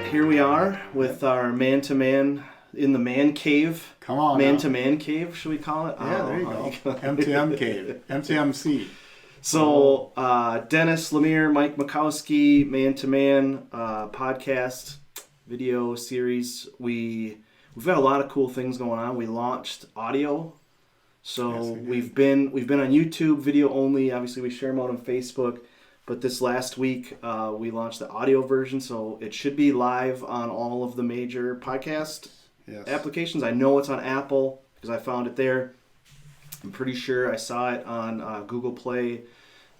here we are with our man-to-man in the man cave. Come on. Man-to-man cave, should we call it? Yeah, there you go. MTM cave. MTMC. So, Dennis Lemire, Mike Makowski, Man-to-Man podcast, video series. We've got a lot of cool things going on. We launched audio. So Yes, we've been on YouTube, video only. Obviously, we share them out on Facebook. But this last week, we launched the audio version, so it should be live on all of the major podcast applications. I know it's on Apple because I found it there. I'm pretty sure I saw it on Google Play,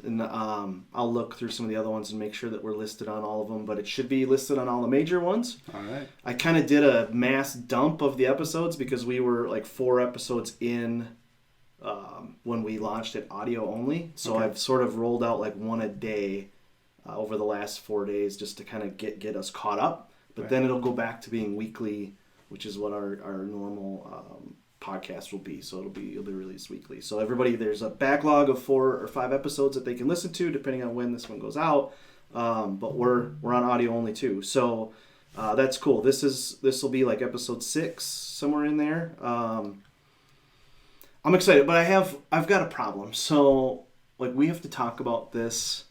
and I'll look through some of the other ones and make sure that we're listed on all of them. But it should be listed on all the major ones. All right. I kind of did a mass dump of the episodes because we were like 4 episodes in when we launched it audio only. So Okay. I've sort of rolled out like one a day over the last 4 days just to kind of get us caught up. But Right. then it'll go back to being weekly, which is what our normal podcast will be. So it'll be released weekly. So everybody, there's a backlog of 4 or 5 episodes that they can listen to depending on when this one goes out. But we're on audio only too. So that's cool. This will be like episode 6, somewhere in there. I'm excited, but I've got a problem. So, like, we have to talk about this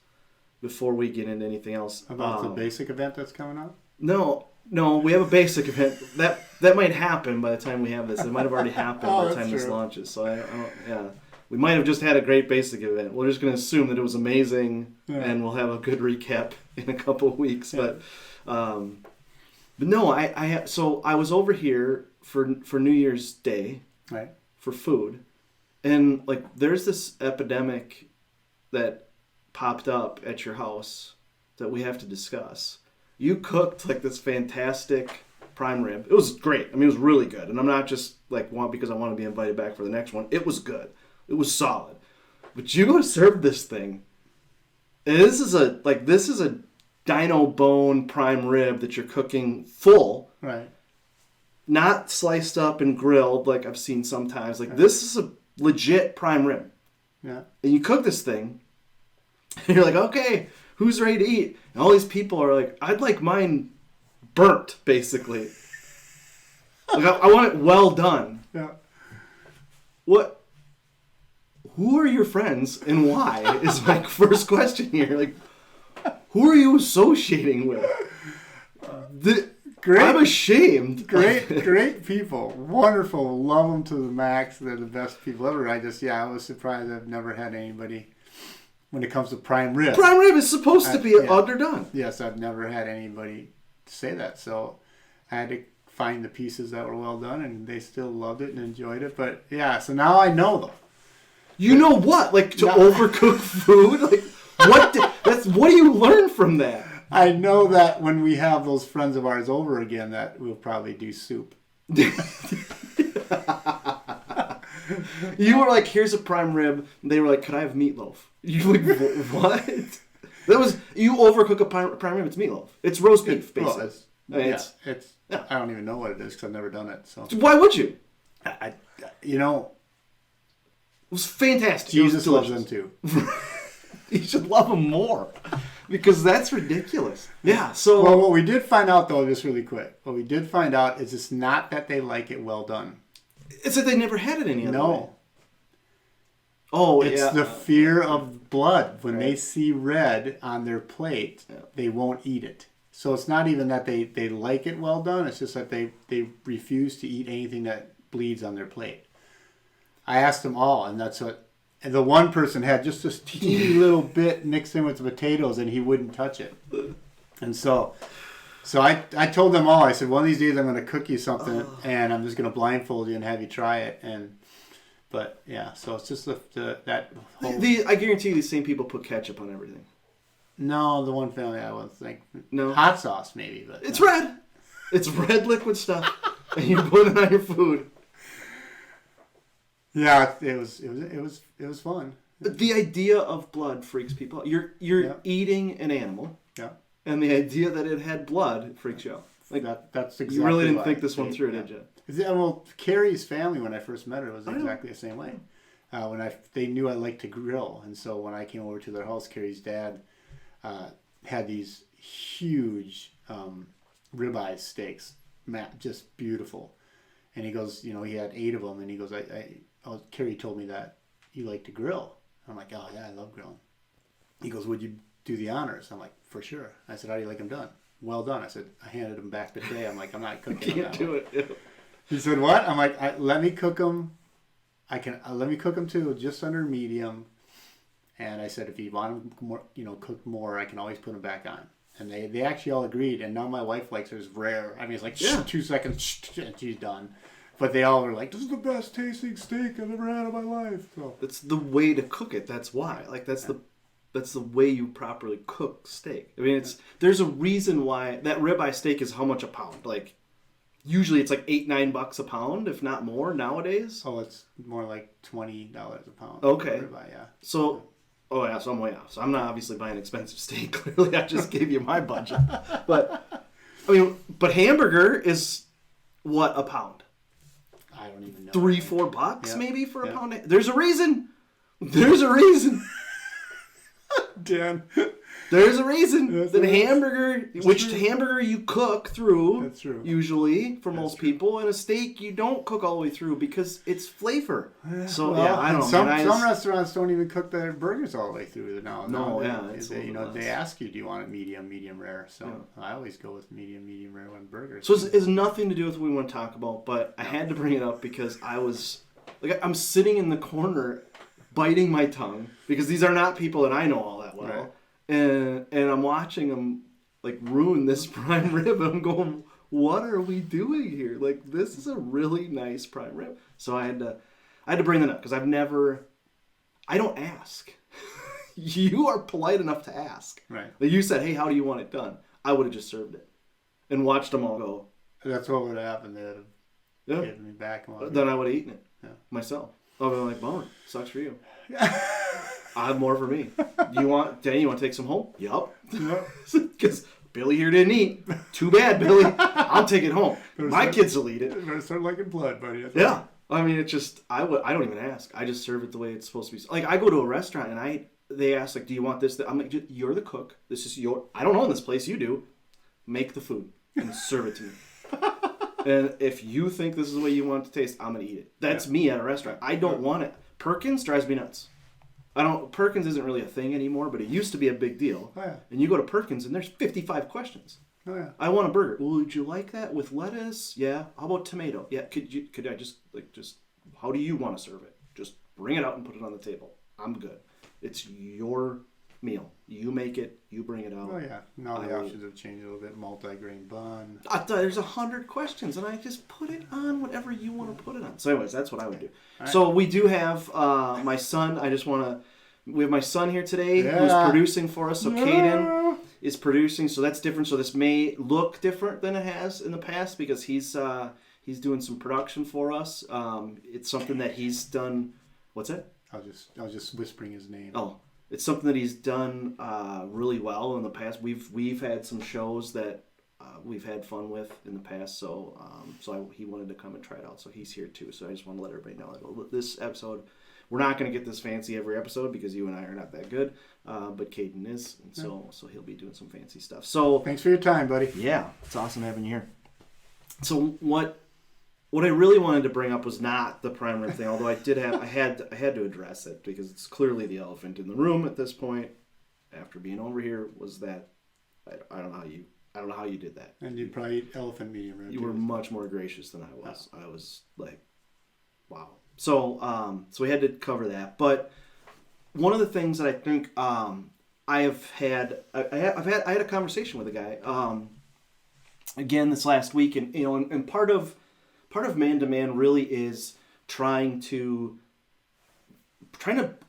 before we get into anything else. About the basic event that's coming up? No, we have a basic event. That might happen by the time we have this. It might have already happened by the time this launches. So, I don't, we might have just had a great basic event. We're just going to assume that it was amazing, and we'll have a good recap in a couple of weeks. Yeah. But no, so I was over here for New Year's Day. Right. For food, and like there's this epidemic that popped up at your house that we have to discuss. You cooked like this fantastic prime rib. It was great. I mean, it was really good, and I'm not just like because I want to be invited back for the next one. It was good. It was solid. But you go to serve this thing, and this is a dino bone prime rib that you're cooking full. Right. Not sliced up and grilled like I've seen sometimes. Like, this is a legit prime rib. Yeah. And you cook this thing, and you're like, okay, who's ready to eat? And all these people are like, I'd like mine burnt, basically. Like, I want it well done. Yeah. What? Who are your friends and why is my first question here. Like, who are you associating with? Great. I'm ashamed. Great people. Wonderful. Love them to the max. They're the best people ever. I was surprised I've never had anybody, when it comes to prime rib. Prime rib is supposed to be underdone. Yes, I've never had anybody say that. So I had to find the pieces that were well done, and they still loved it and enjoyed it. But yeah, so now I know them. You know what? Like, to overcook food? Like, what do you learn from that? I know that when we have those friends of ours over again, that we'll probably do soup. You were like, here's a prime rib. And they were like, could I have meatloaf? You were like, what? That was, you overcook a prime rib, it's meatloaf. It's roast beef, basically. Well, I don't even know what it is because I've never done it. So why would you? It was fantastic. Jesus loves them too. You should love them more. Because that's ridiculous. Yeah, so... Well, what we did find out, though, just really quick. What we did find out is it's not that they like it well done. It's that they never had it any other way. No. Oh, it's the fear of blood. When they see red on their plate, they won't eat it. So it's not even that they like it well done. It's just that they refuse to eat anything that bleeds on their plate. I asked them all, and that's what... And the one person had just this teeny little bit mixed in with the potatoes, and he wouldn't touch it. And so I told them all. I said, one of these days I'm going to cook you something, and I'm just going to blindfold you and have you try it. But yeah, so it's just that whole... I guarantee you these same people put ketchup on everything. No, the one family I was think no hot sauce maybe, but it's red. It's red liquid stuff, and you put it on your food. Yeah, it was fun. The idea of blood freaks people out. You're eating an animal, and the idea that it had blood freaks you out. Like that's exactly. You really didn't think this one through, did you? Well, Carrie's family, when I first met her, was exactly the same way. They knew I liked to grill, and so when I came over to their house, Carrie's dad had these huge ribeye steaks, just beautiful. And he goes, you know, he had 8 of them, and he goes, Carrie told me that you like to grill. I'm like, oh yeah, I love grilling. He goes, would you do the honors? I'm like, for sure. I said, how do you like them done? Well done. I said, I handed him back the day. I'm like, I'm not cooking them. Can't do it. Yeah. He said, what? I'm like, let me cook them. Let me cook them too, just under medium. And I said, if you want them more, you know, cooked more, I can always put them back on. And they actually all agreed. And now my wife likes hers rare. I mean, it's like 2 seconds, and she's done. But they all were like, this is the best tasting steak I've ever had in my life. So That's the way to cook it. That's why. Like that's the way you properly cook steak. I mean, there's a reason why that ribeye steak is how much a pound. Like usually it's like $8-9 a pound, if not more nowadays. Oh, it's more like $20 a pound. Okay. Ribeye, yeah. So, so I'm way off. So I'm not obviously buying expensive steak. Clearly, I just gave you my budget. But I mean, hamburger is what, a pound? I don't even know. $3-4 Yeah. maybe for a Yeah. pound. There's a reason. There's a reason. Dan. There's a reason Yes, that there is. hamburger, hamburger you cook through, That's true. usually for most people, and a steak you don't cook all the way through because it's flavor. So Well, yeah, I don't know. Some man, some restaurants don't even cook their burgers all the way through now. No, Now yeah, it's a they, you little know, they less. ask you, do you want it medium rare? So I always go with medium rare on burgers. So it's nothing to do with what we want to talk about, but I had to bring it up because I'm sitting in the corner, biting my tongue because these are not people that I know all that well. Right. And I'm watching them like ruin this prime rib, and I'm going, what are we doing here? Like, this is a really nice prime rib. So I had to bring that up because I don't ask. You are polite enough to ask. Right. Like you said, hey, how do you want it done? I would have just served it and watched them all go. That's what would happen. They'd have Yeah. given me back. Then I would have eaten it myself. I'll be like, bummer. Sucks for you. I have more for me. Danny, you want to take some home? Yup. Because Billy here didn't eat. Too bad, Billy. I'll take it home. My kids will eat it. Better start liking blood, buddy. Yeah. I mean, it's just, I don't even ask. I just serve it the way it's supposed to be. Like, I go to a restaurant and they ask, like, do you want this? I'm like, you're the cook. This is I don't own this place. You do. Make the food and serve it to me. And if you think this is the way you want it to taste, I'm going to eat it. That's me at a restaurant. I don't want it. Perkins drives me nuts. Perkins isn't really a thing anymore, but it used to be a big deal. Oh, yeah. And you go to Perkins and there's 55 questions. Oh, yeah. I want a burger. Well, would you like that with lettuce? Yeah. How about tomato? Yeah. Could I just how do you want to serve it? Just bring it out and put it on the table. I'm good. It's your meal. You make it. You bring it out. Oh, yeah. Now the options have changed a little bit. Multi-grain bun. I thought there's 100 questions, and I just put it on whatever you want to put it on. So, anyways, that's what I would do. Right. So we do have my son. We have my son here today who's producing for us. So Caden is producing. So that's different. So this may look different than it has in the past because he's doing some production for us. It's something that he's done. What's that? I was just whispering his name. Oh. It's something that he's done really well in the past. We've had some shows that we've had fun with in the past, so he wanted to come and try it out. So he's here too. So I just want to let everybody know that this episode, we're not going to get this fancy every episode because you and I are not that good, but Caden is, and so he'll be doing some fancy stuff. So thanks for your time, buddy. Yeah, it's awesome having you here. So what I really wanted to bring up was not the prime rib thing, although I had to address it because it's clearly the elephant in the room at this point. After being over here, was that I don't know how you did that. And you'd probably eat elephant medium rare. You were much more gracious than I was. Oh. I was like, wow. So we had to cover that. But one of the things that I think I had a conversation with a guy again this last week, and and part of Man to Man really is trying to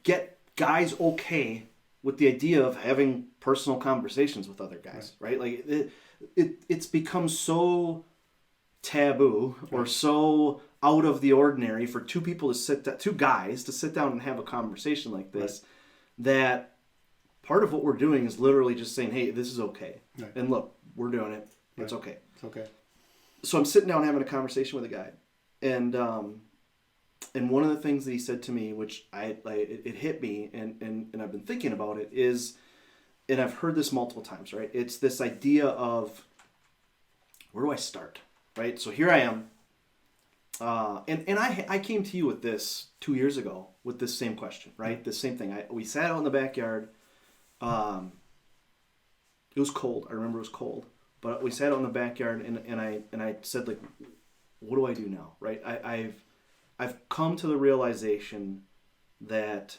get guys okay with the idea of having personal conversations with other guys, right? Like it's become so taboo or so out of the ordinary for two guys to sit down and have a conversation like this, that part of what we're doing is literally just saying, hey, this is okay. Right. And look, we're doing it. It's okay. It's okay. So I'm sitting down having a conversation with a guy, and one of the things that he said to me, which it hit me, and I've been thinking about it, is, and I've heard this multiple times, right? It's this idea of where do I start? Right? So here I am. And I came to you with this 2 years ago with this same question, right? The same thing. We sat out in the backyard. It was cold. I remember it was cold, but we sat out in the backyard, and I said, like, what do I do now? Right? I've come to the realization that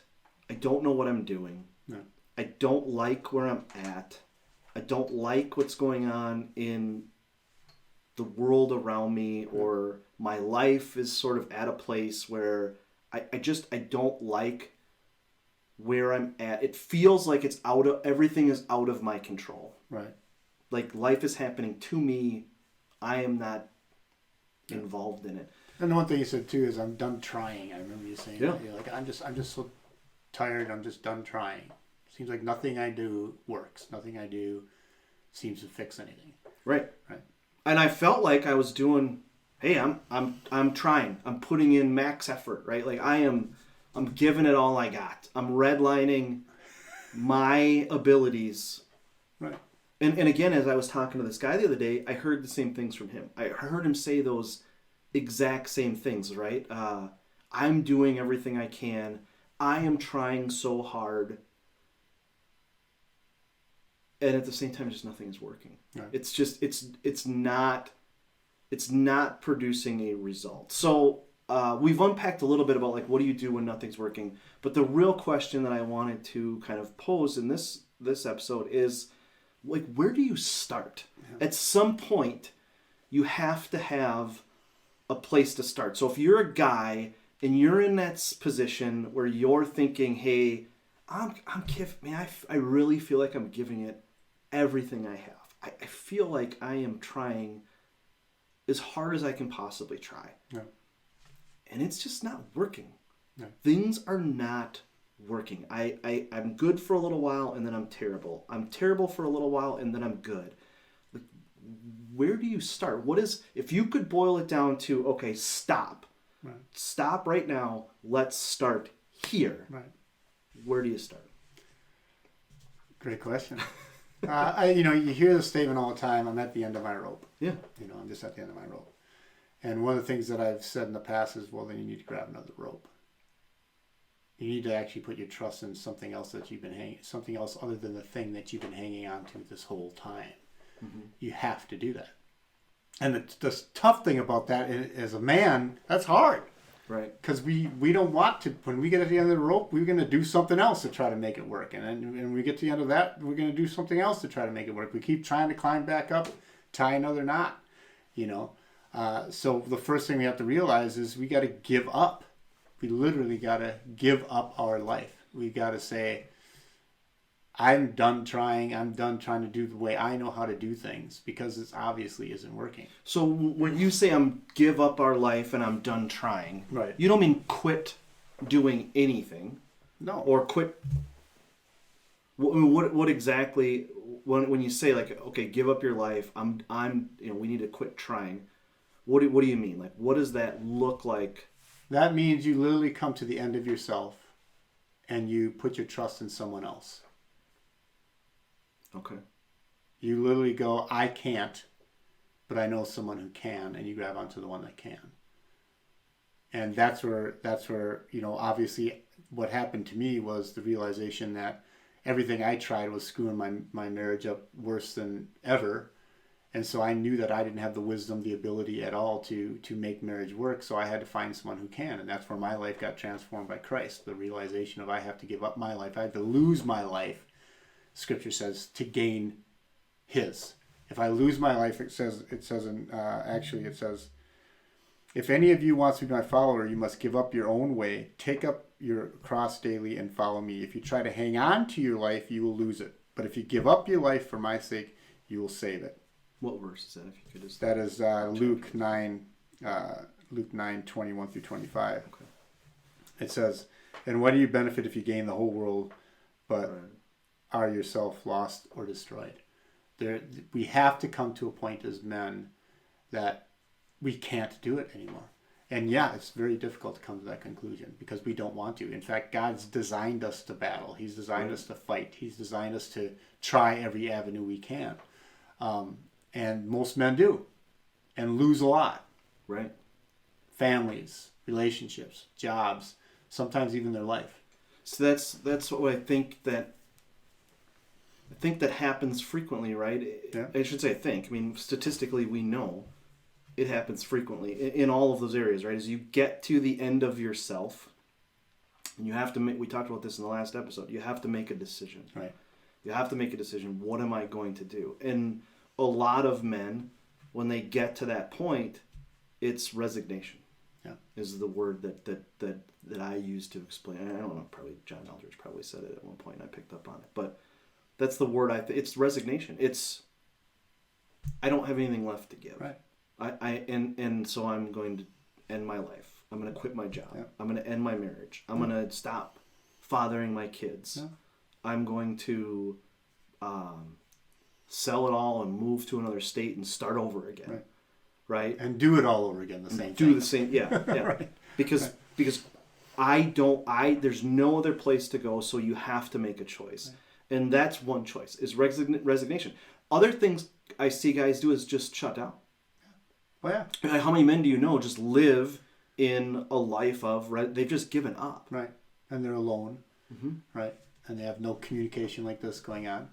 I don't know what I'm doing. No. I don't like where I'm at. I don't like what's going on in the world around me, or my life is sort of at a place where I don't like where I'm at. It feels like everything is out of my control. Right. Like life is happening to me. I am not involved in it. And the one thing you said too is, I'm done trying. I remember you saying Yeah. that. You're like, I'm just so tired. I'm just done trying. Seems like nothing I do works. Nothing I do seems to fix anything. Right. Right. And I felt like I was doing, hey, I'm trying. I'm putting in max effort, right? Like I'm giving it all I got. I'm redlining my abilities. Right. And again, as I was talking to this guy the other day, I heard the same things from him. I heard him say those exact same things, right? I'm doing everything I can. I am trying so hard. And at the same time, just nothing is working. Right. It's just, it's not producing a result. So we've unpacked a little bit about like, what do you do when nothing's working? But the real question that I wanted to kind of pose in this episode is, like, where do you start? Yeah. At some point, you have to have a place to start. So if you're a guy and you're in that position where you're thinking, hey, I really feel like I'm giving it everything I have. I feel like I am trying as hard as I can possibly try. Yeah. And it's just not working. Yeah. Things are not working. I'm good for a little while and then I'm terrible. I'm terrible for a little while and then I'm good. Like, where do you start? If you could boil it down to, okay, stop. Right. Stop right now. Let's start here. Right. Where do you start? Great question. You hear the statement all the time, I'm at the end of my rope. Yeah. I'm just at the end of my rope. And one of the things that I've said in the past is, well, then you need to grab another rope. You need to actually put your trust in something else something else other than the thing that you've been hanging on to this whole time. Mm-hmm. You have to do that. And the tough thing about that as a man, that's hard. Right. Because we don't want to, when we get at the end of the rope, we're going to do something else to try to make it work. And then when we get to the end of that, we're going to do something else to try to make it work. We keep trying to climb back up, tie another knot, So the first thing we have to realize is we got to give up. We literally got to give up our life. We got to say, I'm done trying. I'm done trying to do the way I know how to do things, because it obviously isn't working. So when you say give up our life and I'm done trying, right? You don't mean quit doing anything, no, or quit. What exactly? When you say, like, okay, give up your life, we need to quit trying. What do you mean? Like, what does that look like? That means you literally come to the end of yourself, and you put your trust in someone else. Okay. You literally go, I can't, but I know someone who can, and you grab onto the one that can. And that's where, obviously what happened to me was the realization that everything I tried was screwing my marriage up worse than ever. And so I knew that I didn't have the wisdom, the ability at all to make marriage work. So I had to find someone who can. And that's where my life got transformed by Christ. The realization of, I have to give up my life. I have to lose my life, Scripture says, to gain his. If I lose my life, it says, if any of you wants to be my follower, you must give up your own way, take up your cross daily, and follow me. If you try to hang on to your life, you will lose it. But if you give up your life for my sake, you will save it. What verse is that? If you could just... That is Luke 9, 21 through 25. Okay. It says, and what do you benefit if you gain the whole world, but are yourself lost or destroyed? We have to come to a point as men that we can't do it anymore. And yeah, it's very difficult to come to that conclusion because we don't want to. In fact, God's designed us to battle. He's designed us to fight. He's designed us to try every avenue we can. And most men do. and lose a lot. Right. Families, relationships, jobs, sometimes even their life. So that's what I think that happens frequently, right? Yeah. I should say I mean, statistically, we know it happens frequently in all of those areas, right? As you get to the end of yourself, and you have to make, we talked about this in the last episode, you have to make a decision. Right. You have to make a decision. What am I going to do? And a lot of men, when they get to that point, it's resignation. Yeah. Is the word that I use to explain. I don't know, probably John Eldridge probably said it at one point and I picked up on it. But that's the word it's resignation. It's I don't have anything left to give. Right. And so I'm going to end my life. I'm going to quit my job. Yeah. I'm going to end my marriage. I'm going to stop fathering my kids. Yeah. I'm going to sell it all and move to another state and start over again. Right? And do it all over again, the same do thing. the same, yeah. Right. Because there's no other place to go, so you have to make a choice. Right. And that's one choice, is resignation. Other things I see guys do is just shut down. Well, yeah. How many men do you know just live in a life of, they've just given up. Right. And they're alone. Mm-hmm. Right. And they have no communication like this going on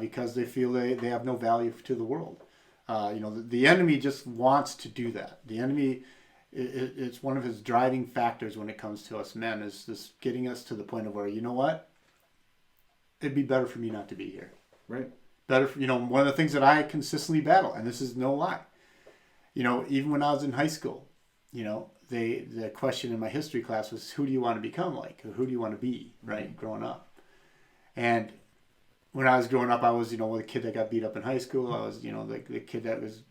because they feel they have no value to the world. The enemy just wants to do that. The enemy, it's one of his driving factors when it comes to us men, is this getting us to the point of where, you know what? It'd be better for me not to be here. Right. Better for, one of the things that I consistently battle, and this is no lie, even when I was in high school, the question in my history class was, who do you want to become like? Or who do you want to be, right, growing up? And when I was growing up, I was, the kid that got beat up in high school. I was, the kid that was,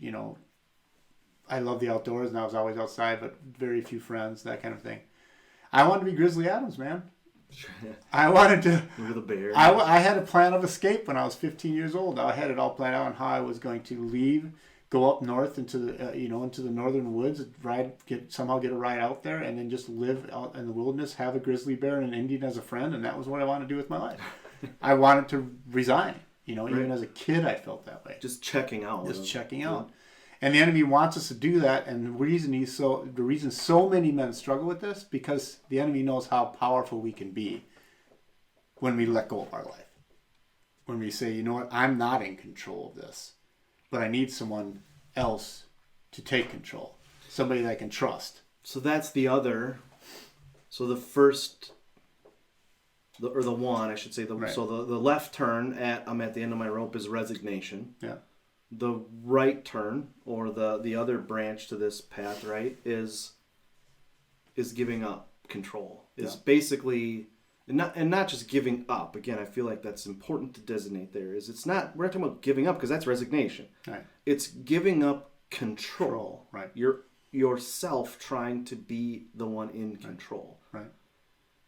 I love the outdoors and I was always outside, but very few friends, that kind of thing. I wanted to be Grizzly Adams, man. I wanted to. You're the bear. I had a plan of escape when I was 15 years old. I had it all planned out on how I was going to leave, go up north into the, into the northern woods, somehow get a ride out there, and then just live out in the wilderness, have a grizzly bear and an Indian as a friend, and that was what I wanted to do with my life. I wanted to resign. Even as a kid, I felt that way. Just checking out. Checking out. And the enemy wants us to do that. And the reason so many men struggle with this, because the enemy knows how powerful we can be when we let go of our life. When we say, you know what, I'm not in control of this, but I need someone else to take control. Somebody that I can trust. So that's the other. So the first. The one, I should say. Right. So the left turn I'm at the end of my rope is resignation. Yeah. The right turn, or the other branch to this path, right, is giving up control. Is basically, and not just giving up. Again, I feel like that's important to designate there. We're not talking about giving up, because that's resignation. Right. It's giving up control. Right. Yourself trying to be the one in control. Right.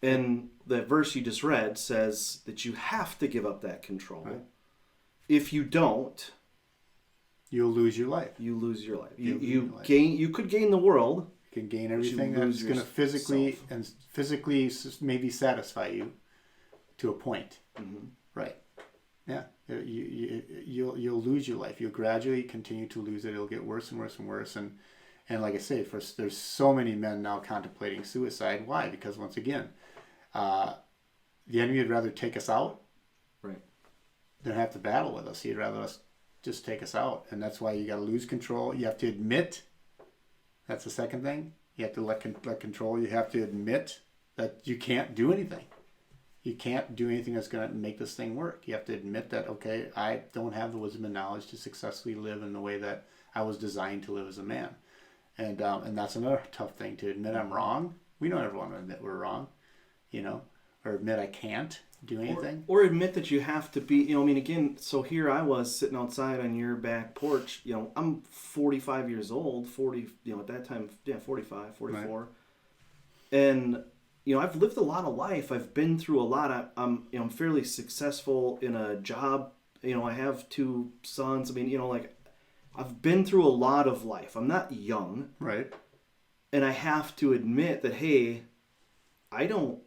And the verse you just read says that you have to give up that control. Right. If you don't, you'll lose your life. You lose your life. You could gain the world. You can gain everything that's going to physically maybe satisfy you to a point. Mm-hmm. Right. Yeah. You'll lose your life. You'll gradually continue to lose it. It'll get worse and worse and worse. And like I say, there's so many men now contemplating suicide. Why? Because once again, the enemy would rather take us out, right, than have to battle with us. He'd rather us just take us out, and that's why you got to lose control. You have to admit. That's the second thing. You have to let control. You have to admit that you can't do anything. You can't do anything that's going to make this thing work. You have to admit that, okay, I don't have the wisdom and knowledge to successfully live in the way that I was designed to live as a man. And that's another tough thing, to admit I'm wrong. We don't ever want to admit we're wrong, or admit I can't do anything. Or admit that you have to be, again, so here I was sitting outside on your back porch. I'm 45 years old, 40, at that time, 45, 44. Right. And, I've lived a lot of life. I've been through a lot. I'm fairly successful in a job. I have 2 sons. I've been through a lot of life. I'm not young. Right. And I have to admit that, hey, I don't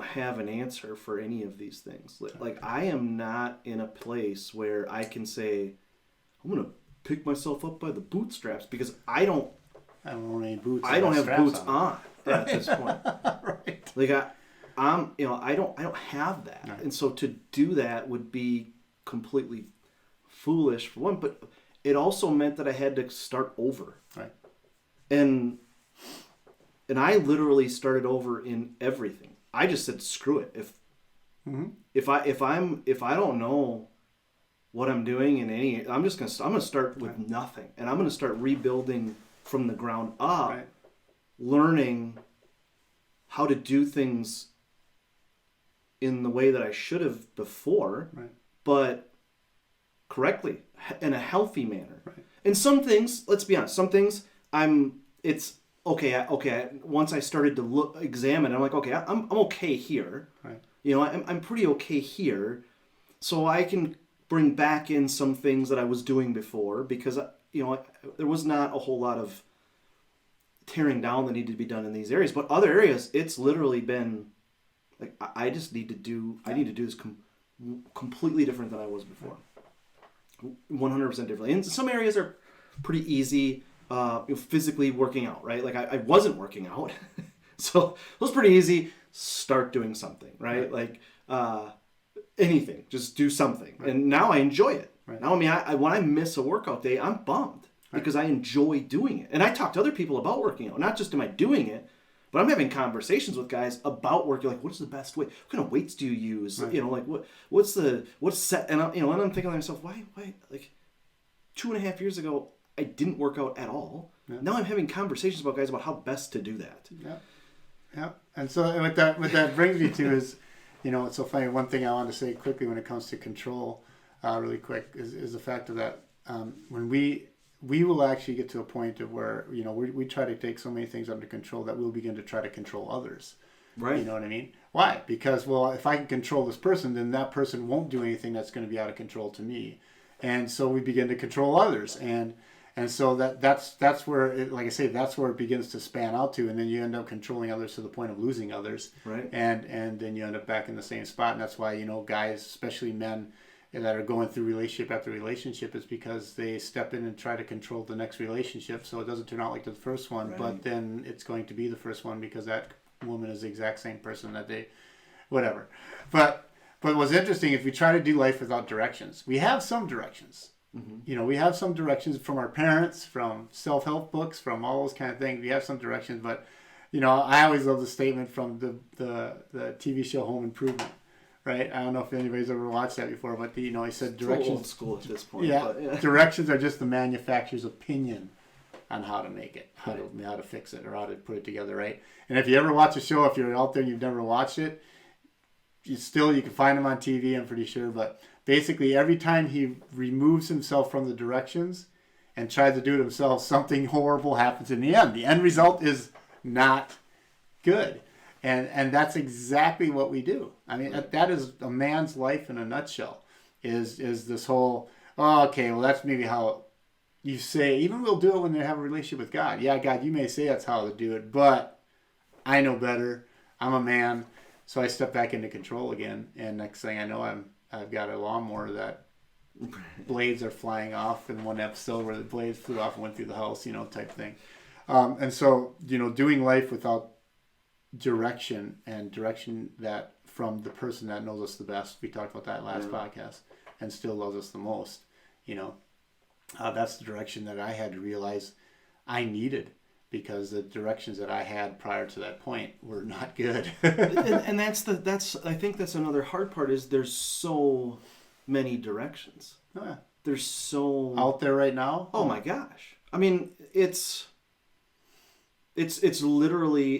have an answer for any of these things. Like I am not in a place where I can say, I'm going to pick myself up by the bootstraps because I don't own any boots. I don't have boots on at this point. Right. Like I don't have that, Right. and so to do that would be completely foolish for one. But it also meant that I had to start over, Right. and I literally started over in everything. I just said screw it. If I don't know what I'm doing in any, I'm gonna start with nothing, and I'm gonna start rebuilding from the ground up, Right. learning how to do things in the way that I should have before, Right. but correctly, in a healthy manner. Right. And some things, let's be honest, some things it's okay. Once I started to examine, I'm like, okay, I'm okay here. Right. You know, I'm pretty okay here, so I can bring back in some things that I was doing before because there was not a whole lot of tearing down that needed to be done in these areas. But other areas, it's literally been like I just need to do. I need to do this completely different than I was before. 100% differently. And some areas are pretty easy. Physically working out, right? Like I wasn't working out, so it was pretty easy. Start doing something, right? Like anything, just do something. Right. And now I enjoy it. Right. Now, when I miss a workout day, I'm bummed because I enjoy doing it. And I talk to other people about working out. Not just am I doing it, but I'm having conversations with guys about working. Like, what's the best way? What kind of weights do you use? Right. Like what's set? And and I'm thinking to myself, why? Like 2.5 years ago, I didn't work out at all. Yeah. Now I'm having conversations about guys about how best to do that. Yeah. Yeah. And so what that brings me to is, it's so funny. One thing I want to say quickly when it comes to control, really quick, is the fact of that when we will actually get to a point of where, we try to take so many things under control that we'll begin to try to control others. Right. You know what I mean? Why? Because, well, if I can control this person, then that person won't do anything that's going to be out of control to me. And so we begin to control others. And so that's where, like I say, that's where it begins to span out to, and then you end up controlling others to the point of losing others, right? And then you end up back in the same spot, and that's why guys, especially men, that are going through relationship after relationship, is because they step in and try to control the next relationship, so it doesn't turn out like the first one, right. But then it's going to be the first one because that woman is the exact same person that they, whatever. But what's interesting, if we try to do life without directions, we have some directions. Mm-hmm. We have some directions from our parents, from self-help books, from all those kind of things. We have some directions, but I always love the statement from the TV show Home Improvement, right? I don't know if anybody's ever watched that before, but he said directions. It's old school at this point. Yeah, but, yeah. Directions are just the manufacturer's opinion on how to make it, how to fix it, or how to put it together, right? And if you ever watch a show, if you're out there and you've never watched it, you can find them on TV, I'm pretty sure, but basically every time he removes himself from the directions and tries to do it himself, something horrible happens in the end. The end result is not good. And that's exactly what we do. I mean, that is a man's life in a nutshell, is this whole, okay, well, that's maybe how you say, even we'll do it when they have a relationship with God. Yeah, God, you may say that's how to do it, but I know better. I'm a man. So I step back into control again, and next thing I know, I've got a lawnmower that blades are flying off in one episode where the blades flew off and went through the house, type thing. And so, doing life without direction, and direction that from the person that knows us the best, we talked about that last podcast, and still loves us the most, that's the direction that I had to realize I needed. Because the directions that I had prior to that point were not good. and I think that's another hard part, is there's so many directions. Oh, yeah. There's so out there right now. Oh my gosh. I mean, it's literally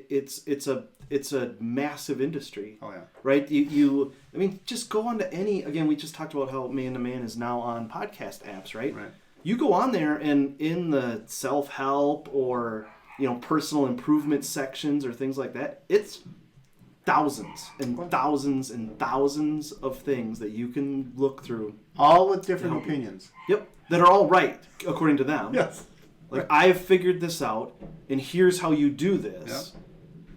it's a massive industry. Oh yeah. Right? I mean, just go on to again, we just talked about how Man to Man is now on podcast apps, right? Right. You go on there, and in the self-help or personal improvement sections or things like that, it's thousands and thousands and thousands of things that you can look through, all with different opinions. Yep, that are all right according to them. Yes. Like, I've figured this out, and here's how you do this. Yep.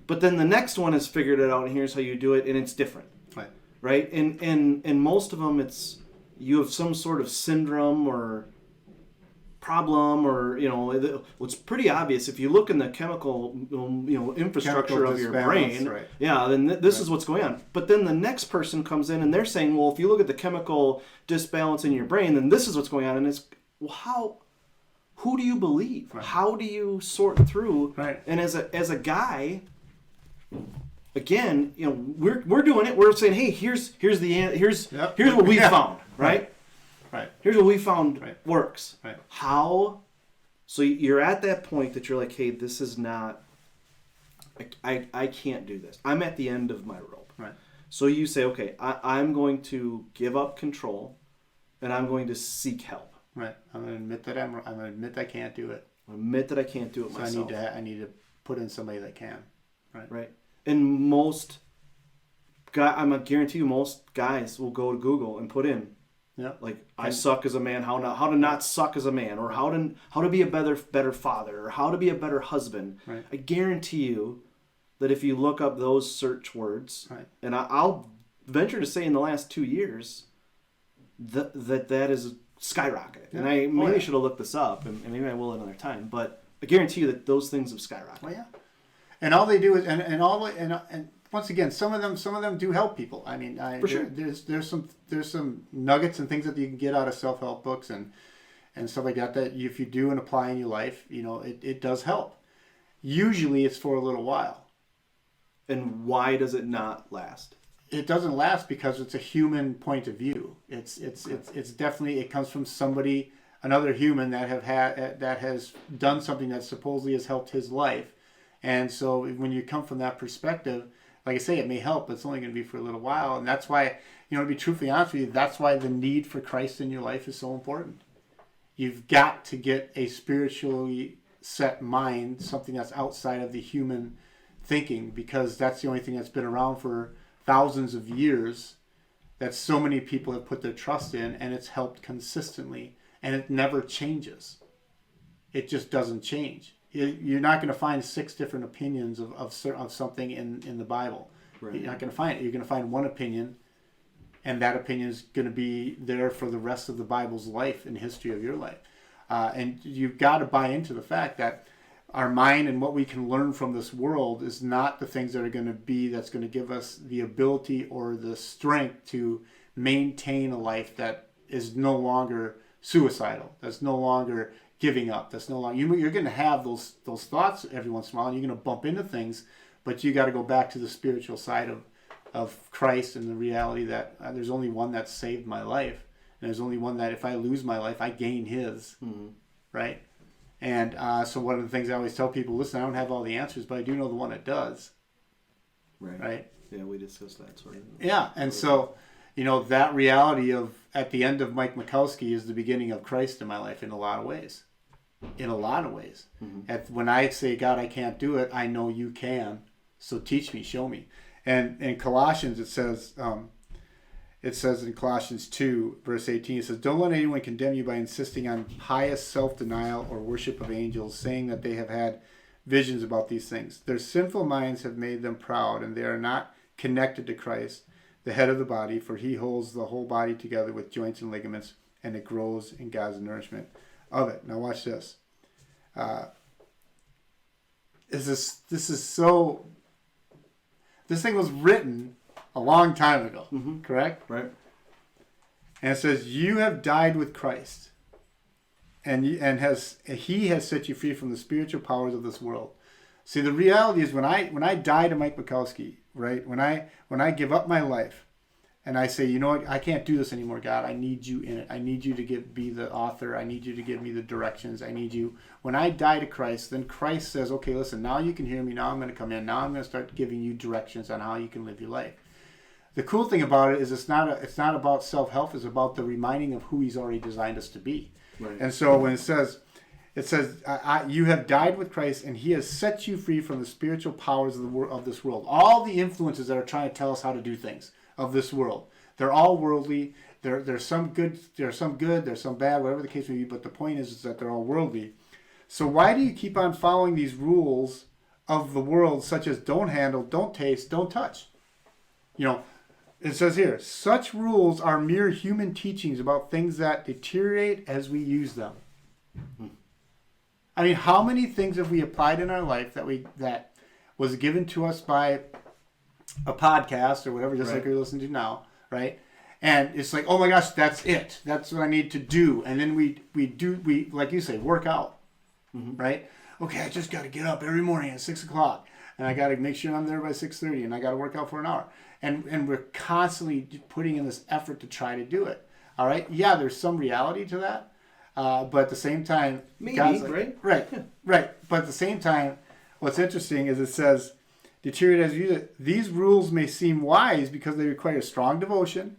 But then the next one has figured it out, and here's how you do it, and it's different. Right. Right. And most of them, it's you have some sort of syndrome or problem, or it's pretty obvious if you look in the chemical infrastructure of your brain. Right. Yeah, then this is what's going on. But then the next person comes in and they're saying, well, if you look at the chemical disbalance in your brain, then this is what's going on. And it's, well, who do you believe? Right. How do you sort through? Right. And as a guy, again, we're doing it. We're saying, hey, here's what we found, right? Right. Here's what we found works. Right. How? So you're at that point that you're like, hey, this is not. I can't do this. I'm at the end of my rope. Right. So you say, okay, I'm going to give up control, and I'm going to seek help. Right. I'm going to admit that I'm going to admit I can't do it. Admit that I can't do it so myself. I need to put in somebody that can. Right. Right. And most I'm gonna guarantee you, most guys will go to Google and put in, I suck as a man. How to not suck as a man, or how to be a better father, or how to be a better husband. Right. I guarantee you that if you look up those search words, right. and I'll venture to say in the last 2 years that is skyrocketed. Yeah. And I maybe should have looked this up, and maybe I will another time. But I guarantee you that those things have skyrocketed. Well, yeah. And all they do is and once again, some of them do help people. I mean, for sure. There's some nuggets and things that you can get out of self-help books and stuff like that if you do and apply in your life, it does help. Usually it's for a little while. And why does it not last? It doesn't last because it's a human point of view. It's definitely, it comes from somebody, another human that has done something that supposedly has helped his life. And so when you come from that perspective, like I say, it may help, but it's only going to be for a little while. And that's why, to be truthfully honest with you, that's why the need for Christ in your life is so important. You've got to get a spiritually set mind, something that's outside of the human thinking, because that's the only thing that's been around for thousands of years that so many people have put their trust in, and it's helped consistently, and it never changes. It just doesn't change. You're not going to find 6 different opinions of something in the Bible. Right. You're not going to find it. You're going to find one opinion, and that opinion is going to be there for the rest of the Bible's life and history of your life. And you've got to buy into the fact that our mind and what we can learn from this world is not the things that are going to be that's going to give us the ability or the strength to maintain a life that is no longer suicidal, that's no longer giving up, that's no longer, you're going to have those thoughts every once in a while, and you're going to bump into things, but you got to go back to the spiritual side of Christ and the reality that there's only one that saved my life, and there's only one that if I lose my life, I gain his, right? And so one of the things I always tell people, listen, I don't have all the answers, but I do know the one that does. Right? Yeah, we discussed that sort of. Yeah, and so, that reality of at the end of Mike Mikowski is the beginning of Christ in my life in a lot of ways. In a lot of ways. Mm-hmm. When I say, God, I can't do it, I know you can. So teach me, show me. And in Colossians, it says in Colossians 2, verse 18, it says, don't let anyone condemn you by insisting on pious self-denial or worship of angels, saying that they have had visions about these things. Their sinful minds have made them proud, and they are not connected to Christ, the head of the body, for he holds the whole body together with joints and ligaments, and it grows in God's nourishment of it. Now watch this. This thing was written a long time ago, correct? Right. And it says, you have died with Christ, and he has set you free from the spiritual powers of this world. See, the reality is when I die to Mike Mikowski, right? When I give up my life, and I say, you know what, I can't do this anymore, God. I need you in it. I need you to be the author. I need you to give me the directions. I need you. When I die to Christ, then Christ says, okay, listen, now you can hear me. Now I'm going to come in. Now I'm going to start giving you directions on how you can live your life. The cool thing about it is it's not about self-help. It's about the reminding of who he's already designed us to be. Right. And so when it says, you have died with Christ, and he has set you free from the spiritual powers of this world. All the influences that are trying to tell us how to do things of this world. They're all worldly. There's some good, there's some bad, whatever the case may be, but the point is that they're all worldly. So why do you keep on following these rules of the world, such as don't handle, don't taste, don't touch? It says here, such rules are mere human teachings about things that deteriorate as we use them. I mean, how many things have we applied in our life that was given to us by a podcast or whatever, just Right. like you're listening to now, right? And it's like, oh my gosh, that's it. That's what I need to do. And then we like you say, work out, right? Okay, I just got to get up every morning at 6 o'clock, and I got to make sure I'm there by 6:30, and I got to work out for an hour. And we're constantly putting in this effort to try to do it. All right, yeah, there's some reality to that, but at the same time, Maybe, God's like, right? right, right. But at the same time, what's interesting is it says, deteriorate as you use it. These rules may seem wise because they require strong devotion,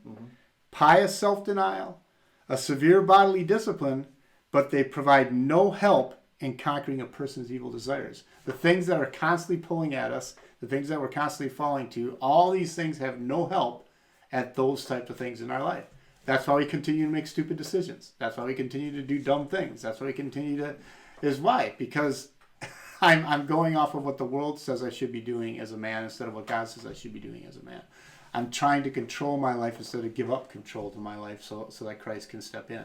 pious self-denial, a severe bodily discipline, but they provide no help in conquering a person's evil desires. The things that are constantly pulling at us, the things that we're constantly falling to, all these things have no help at those types of things in our life. That's why we continue to make stupid decisions. That's why we continue to do dumb things. That's why we continue to... Is why? Because I'm going off of what the world says I should be doing as a man instead of what God says I should be doing as a man. I'm trying to control my life instead of give up control to my life so that Christ can step in.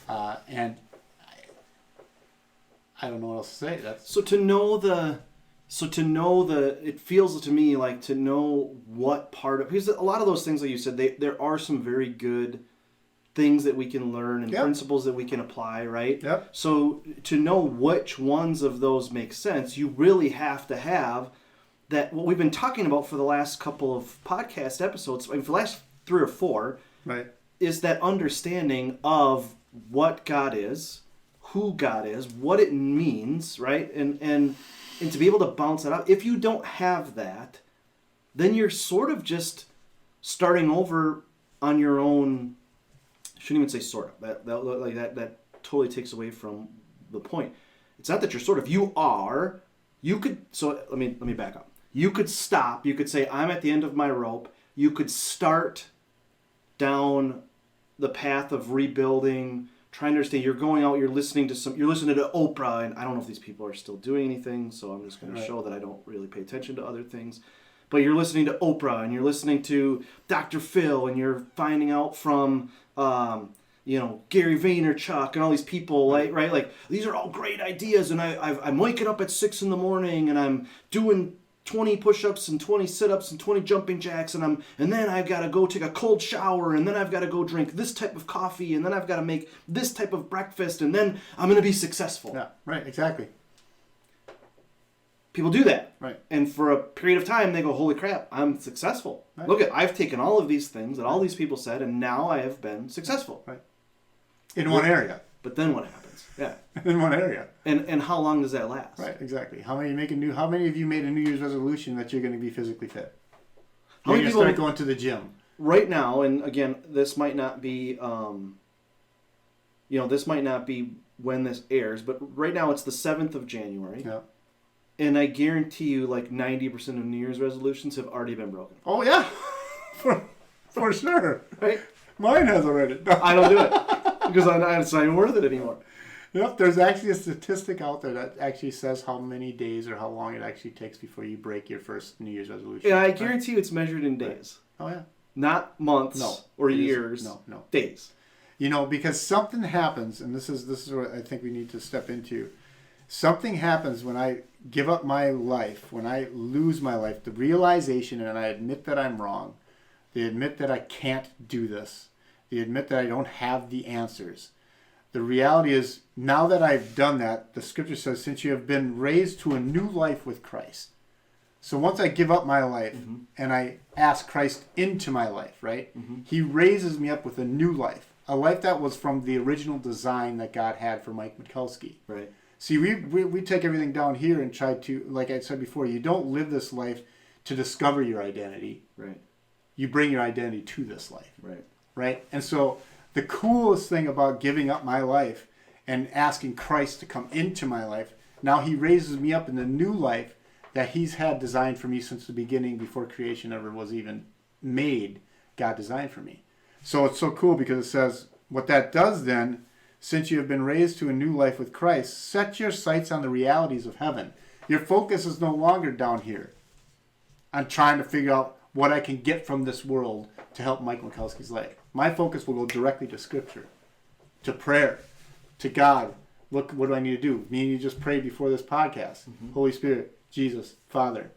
And I don't know what else to say. So to know it feels to me like to know what part of, because a lot of those things that you said, there are some very good things that we can learn and Yep. principles that we can apply, right? Yep. So to know which ones of those make sense, you really have to have that, what we've been talking about for the last couple of podcast episodes, I mean, for the last 3 or 4, Right. is that understanding of what God is, who God is, what it means, right? And to be able to bounce it out. If you don't have that, then you're sort of just starting over on your own. Shouldn't even say sort of. That totally takes away from the point. It's not that you're sort of. You are. You could. So let me back up. You could stop. You could say, I'm at the end of my rope. You could start down the path of rebuilding, trying to understand. You're going out. You're listening to Oprah, and I don't know if these people are still doing anything. So I'm just going to show that I don't really pay attention to other things. But you're listening to Oprah, and you're listening to Dr. Phil, and you're finding out from Gary Vaynerchuk and all these people, right? Like, these are all great ideas, and I'm waking up at 6 in the morning, and I'm doing 20 push-ups and 20 sit-ups and 20 jumping jacks, and then I've got to go take a cold shower, and then I've got to go drink this type of coffee, and then I've got to make this type of breakfast, and then I'm going to be successful. Yeah. Right. Exactly. People do that. Right. And for a period of time, they go, holy crap, I'm successful. Right. Look, I've taken all of these things that all these people said, and now I have been successful. Right. In one area. But then what happens? Yeah. In one area. And how long does that last? Right. Exactly. How many of you made a New Year's resolution that you're going to be physically fit? How You're many going to people start going to the gym? right now? And again, this might not be, this might not be when this airs, but right now it's the 7th of January. Yeah. And I guarantee you, like 90% of New Year's resolutions have already been broken. Oh yeah. For sure. Right? Mine has already. I don't do it because it's not even worth it anymore. Yep, there's actually a statistic out there that actually says how many days or how long it actually takes before you break your first New Year's resolution. Yeah, I guarantee you it's measured in days. Oh yeah. Not months or it is- years. No. Days. Because something happens, and this is what I think we need to step into. Something happens when I give up my life, when I lose my life, the realization, and I admit that I'm wrong. They admit that I can't do this. They admit that I don't have the answers. The reality is, now that I've done that, the scripture says, since you have been raised to a new life with Christ. So once I give up my life and I ask Christ into my life, right? He raises me up with a new life. A life that was from the original design that God had for Mike Mikulski. Right. See, we take everything down here and try to, like I said before, you don't live this life to discover your identity. Right. You bring your identity to this life. Right. Right? And so the coolest thing about giving up my life and asking Christ to come into my life, now he raises me up in the new life that he's had designed for me since the beginning, before creation ever was even made. God designed for me. So it's so cool because it says, what that does then, since you have been raised to a new life with Christ, set your sights on the realities of heaven. Your focus is no longer down here on trying to figure out what I can get from this world to help Mike Mikulski's life. My focus will go directly to Scripture, to prayer, to God, What do I need to do? Me and you just prayed before this podcast. Holy Spirit, Jesus, Father,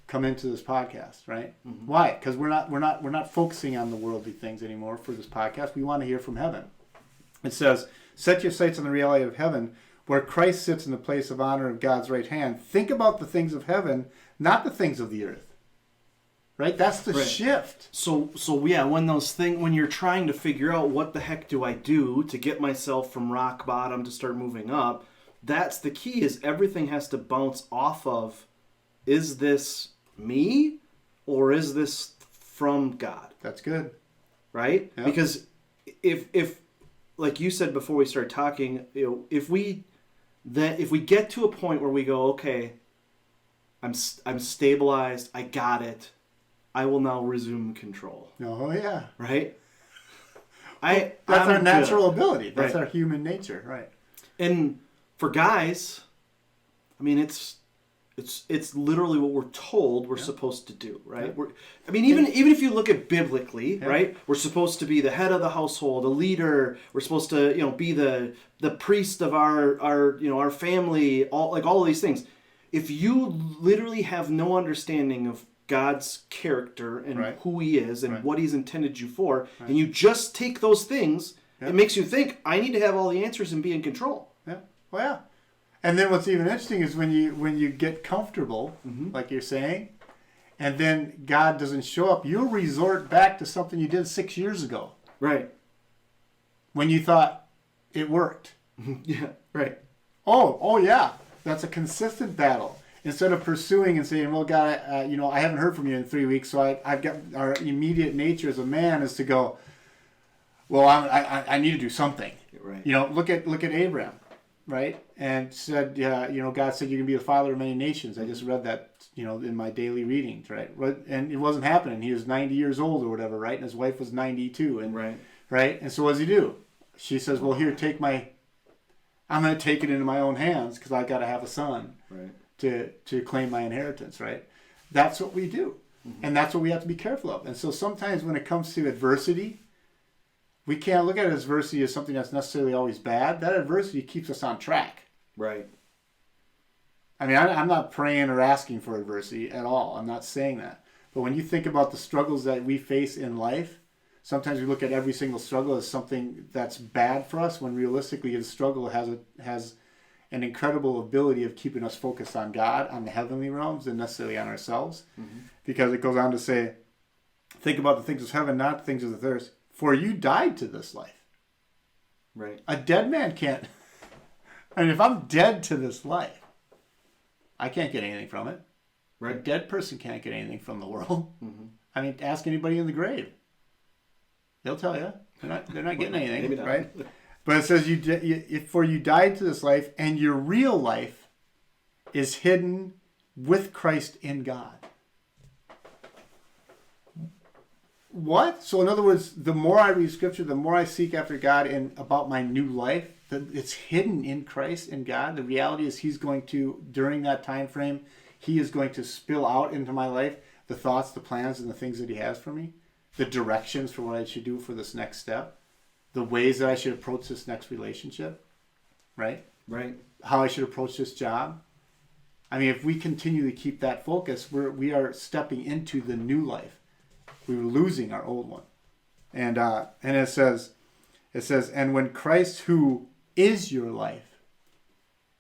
come into this podcast, right? Why? Because we're not focusing on the worldly things anymore for this podcast. We want to hear from heaven. It says, set your sights on the reality of heaven, where Christ sits in the place of honor of God's right hand. Think about the things of heaven, not the things of the earth. Right? That's the shift. So yeah, when you're trying to figure out what the heck do I do to get myself from rock bottom to start moving up, that's the key, is everything has to bounce off of, is this me or is this from God? That's good. Right? Yep. Because if like you said before we started talking, if we get to a point where we go, okay, I'm stabilized, I got it, I will now resume control. Oh yeah. Right? That's our natural ability. That's our human nature, right? And for guys, I mean, it's literally what we're told we're supposed to do, right? Yeah. Even if you look at biblically, right? We're supposed to be the head of the household, a leader. We're supposed to, be the priest of our family, all of these things. If you literally have no understanding of God's character and who he is and what he's intended you for, and you just take those things, it makes you think, I need to have all the answers and be in control. Yeah. Well, yeah. And then what's even interesting is when you get comfortable, like you're saying, and then God doesn't show up, you'll resort back to something you did 6 years ago. Right. When you thought it worked. Yeah, right. Oh yeah. That's a consistent battle. Instead of pursuing and saying, well, God, I haven't heard from you in 3 weeks, so I've got, our immediate nature as a man is to go, well, I need to do something. Right. Look at Abraham, right? And said, God said you're going to be the father of many nations. I just read that, in my daily readings, right? And it wasn't happening. He was 90 years old or whatever, right? And his wife was 92. And, right? And so what does he do? She says, well, here, I'm going to take it into my own hands because I got to have a son. Right. To claim my inheritance, right? That's what we do. And that's what we have to be careful of. And so sometimes when it comes to adversity, we can't look at adversity as something that's necessarily always bad. That adversity keeps us on track. Right. I mean, I'm not praying or asking for adversity at all. I'm not saying that. But when you think about the struggles that we face in life, sometimes we look at every single struggle as something that's bad for us, when realistically the struggle has an incredible ability of keeping us focused on God, on the heavenly realms, than necessarily on ourselves. Because it goes on to say, think about the things of heaven, not the things of the earth. For you died to this life. Right. A dead man can't. I mean, if I'm dead to this life, I can't get anything from it. Right. A dead person can't get anything from the world. I mean, ask anybody in the grave. They'll tell you. They're not getting anything, maybe not. Right? But it says, for you died to this life, and your real life is hidden with Christ in God. What? So in other words, the more I read Scripture, the more I seek after God and about my new life, it's hidden in Christ in God. The reality is he's going to, during that time frame, he is going to spill out into my life the thoughts, the plans, and the things that he has for me, the directions for what I should do for this next step, the ways that I should approach this next relationship, right? Right. How I should approach this job. I mean, if we continue to keep that focus, we are stepping into the new life. We were losing our old one. And it says, and when Christ, who is your life,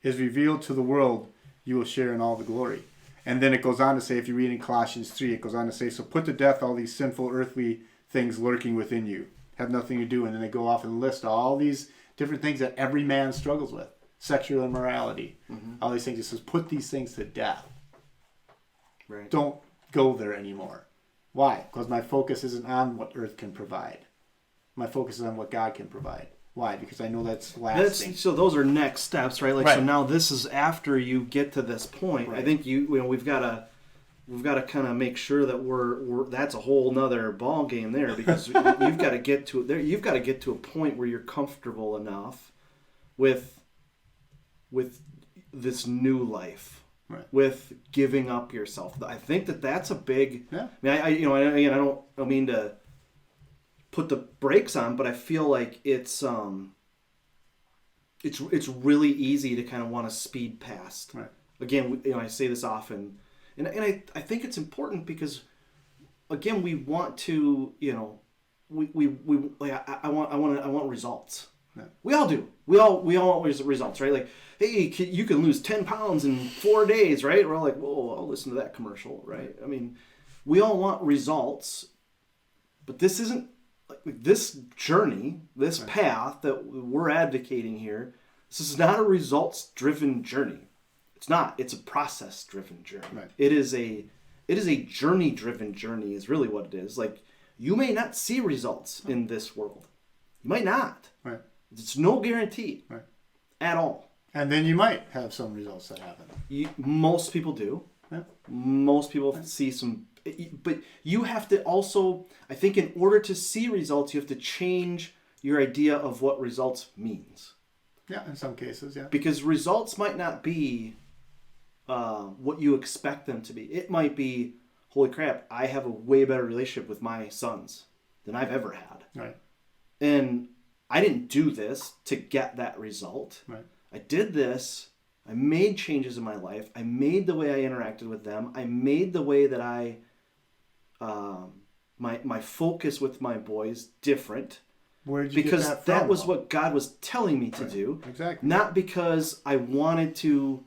is revealed to the world, you will share in all the glory. And then it goes on to say, if you read in Colossians 3, it goes on to say, so put to death all these sinful earthly things lurking within you. Have nothing to do. And then they go off and list all these different things that every man struggles with. Sexual immorality. All these things. It says, put these things to death. Right. Don't go there anymore. Why? Because my focus isn't on what earth can provide. My focus is on what God can provide. Why? Because I know that's lasting. So those are next steps, right? Like, right. So now this is after you get to this point. Right. I think we've got to kind of make sure that we're that's a whole nother ball game there, because you've got to get to there. You've got to get to a point where you're comfortable enough with this new life, right, with giving up yourself. I think that's a big. Yeah. I mean, I don't mean to put the brakes on, but I feel like it's it's really easy to kind of want to speed past. Right. Again, I say this often, and I think it's important because, again, we want to, we like I want results. Yeah. We all do. We all want results, right? Like, hey, you can lose 10 pounds in 4 days, right? We're all like, whoa, I'll listen to that commercial, right? I mean, we all want results, but this isn't like this journey, this path that we're advocating here. This is not a results-driven journey. It's not. It's a process-driven journey. Right. It is a journey-driven journey. Is really what it is. Like, you may not see results in this world. You might not. Right. It's no guarantee at all. And then you might have some results that happen. Most people do. Yeah. Most people see some, but you have to also, I think, in order to see results, you have to change your idea of what results means. Yeah, in some cases, yeah. Because results might not be what you expect them to be. It might be, holy crap, I have a way better relationship with my sons than I've ever had. Right. And I didn't do this to get that result. Right. I did this. I made changes in my life. I made the way I interacted with them. I made the way that I, my focus with my boys different. Where did you because get that from? That was what God was telling me to do. Exactly. Not because I wanted to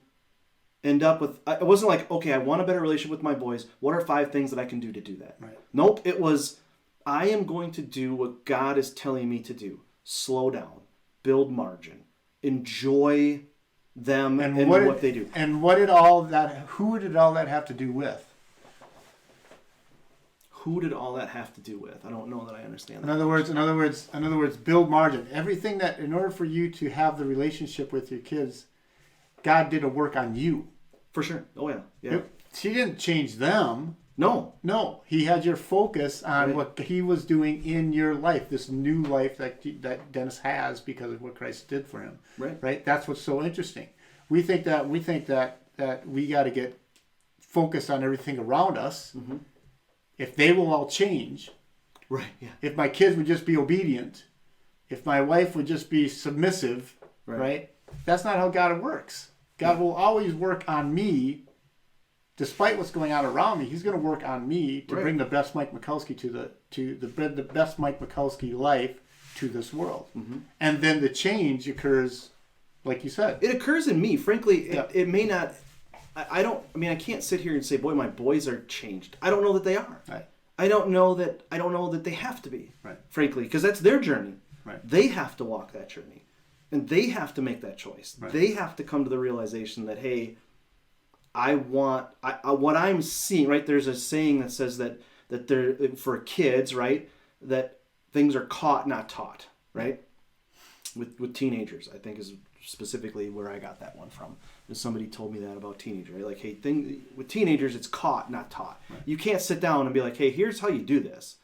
end up with. It wasn't like, okay, I want a better relationship with my boys. What are 5 things that I can do to do that? Right. Nope. It was, I am going to do what God is telling me to do. Slow down. Build margin. Enjoy them and what they do. And who did all that have to do with? Who did all that have to do with? I don't know that I understand that. In other words, build margin. Everything that, in order for you to have the relationship with your kids, God did a work on you. For sure. Oh yeah. He didn't change them. No. He had your focus on what he was doing in your life, this new life that Dennis has because of what Christ did for him. Right. That's what's so interesting. We think that we got to get focused on everything around us. Mm-hmm. If they will all change. Right. Yeah. If my kids would just be obedient, if my wife would just be submissive, right? That's not how God works. God will always work on me. Despite what's going on around me, He's going to work on me to bring the best Mike Mikulski the best Mike Mikulski life to this world. Mm-hmm. And then the change occurs, like you said. It occurs in me. Frankly, it may not. I can't sit here and say, boy, my boys are changed. I don't know that they are. Right. I don't know that they have to be. Right. Frankly, because that's their journey. Right. They have to walk that journey, and they have to make that choice. Right. They have to come to the realization that, hey, what I'm seeing, right? There's a saying that says that they're, for kids, right, that things are caught, not taught, right? With teenagers, I think is specifically where I got that one from. Somebody told me that about teenagers, right? Like, hey, with teenagers, it's caught, not taught. Right. You can't sit down and be like, hey, here's how you do this,